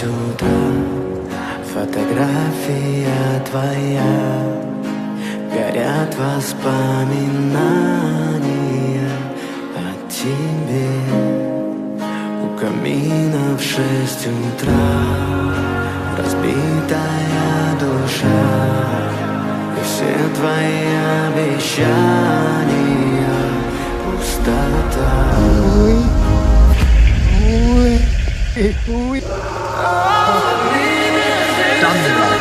утра. Фотография твоя, горят воспоминания о тебе. У камина в 6 утра разбитая душа, и все твои обещания пустота. Done.